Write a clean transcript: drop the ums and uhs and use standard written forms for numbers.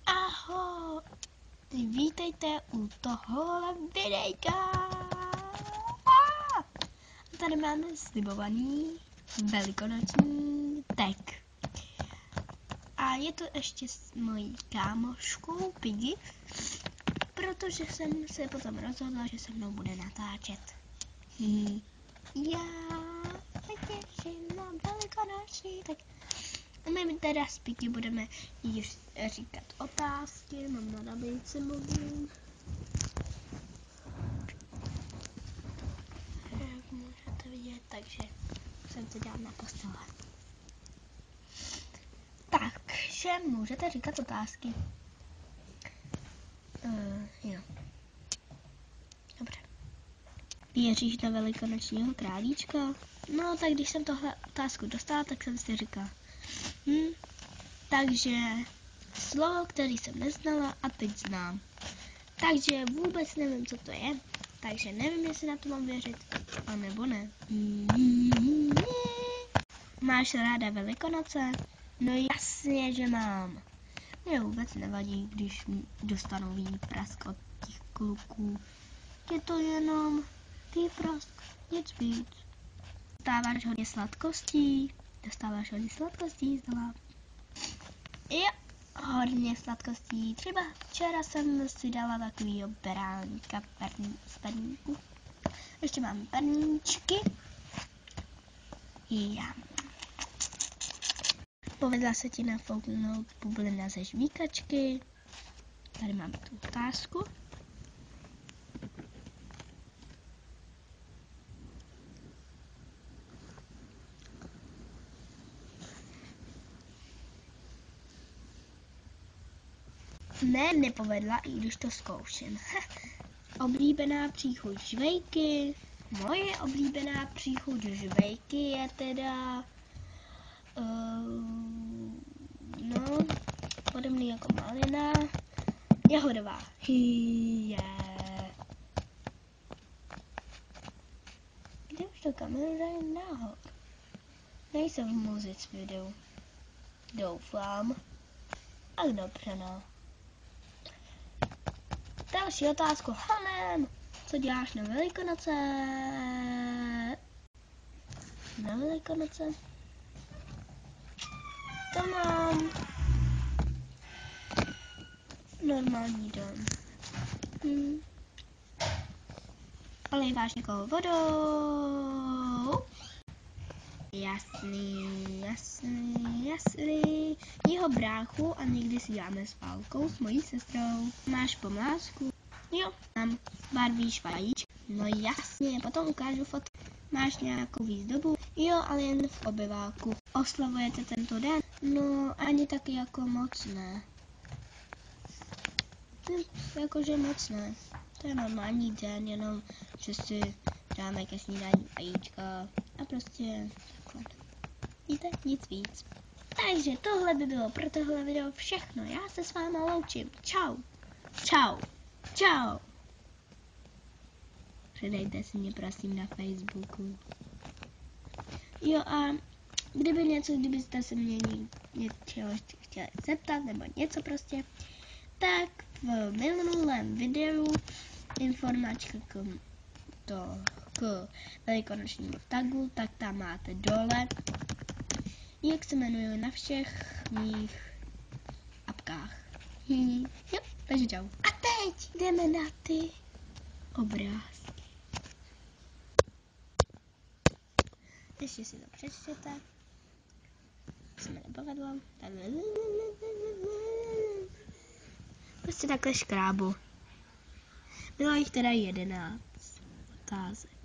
Ahoj, vítejte u tohohle videjka. Tady máme slibovaný velikonoční tek. A je to ještě s mojí kámoškou Piggy, protože jsem se potom rozhodla, že se mnou bude natáčet. Já se těším na velikonoční tek. A my teda s Piggy budeme již říkat otázky, mám na nabíjce mobil. Jak můžete vidět, takže jsem se dám na postele. Takže můžete říkat otázky. Jo. Dobře. Věříš na velikonočního králíčka? No, tak když jsem tohle otázku dostala, tak jsem si říkala. Takže slovo, který jsem neznala a teď znám. Takže vůbec nevím, co to je. Takže nevím, jestli na to mám věřit, anebo ne. Máš ráda Velikonoce? No jasně, že mám. Mě vůbec nevadí, když dostanu výprask od těch kluků. Je to jenom výprask, nic víc. Dostáváš hodně sladkostí, zdala. Jo, hodně sladkostí. Třeba včera jsem si dala takovýho beránka z perníku. Ještě mám perníčky. Já. Povedla se ti nafouknout bublina ze žvíkačky. Tady máme tu otázku. Ne, nepovedla, i když to zkouším. Oblíbená příchuť žvejky. Moje oblíbená příchuť žvejky je teda podobný jako malina, jahodová. Kde už to kameru dají nahor? Nejsem v muzic videu. Doufám. Tak dobře, no. Další otázku. Hanem, co děláš na Velikonoce? Na Velikonoce? To mám normální den. Olejváš někoho vodou? Jasný. Jeho bráchu a někdy si dáme s válkou s mojí sestrou. Máš pomlásku? Jo, mám. Barvíš vajíčka? No jasně, potom ukážu fotku. Máš nějakou výzdobu? Jo, ale jen v obyváku. Oslavujete tento den? No, ani taky jako moc ne. Jakože moc ne. To je normální den, jenom že si dáme ke snídani vajíčka a prostě takhle. Víte, nic víc. Takže tohle by bylo pro tohle video všechno. Já se s váma loučím. Čau. Přidejte si mě prosím na Facebooku. Jo a kdybyste se mě něčeho chtěli zeptat nebo něco prostě, tak v minulém videu informačka k velikonočnímu tagu, tak tam máte dole, jak se jmenuji na všech mých apkách. Jo, takže čau. A teď jdeme na ty obrázky. Ještě si to přečtěte. Se mi nepovedlo. Prostě takhle škrábu. Bylo jich teda 11 otázek.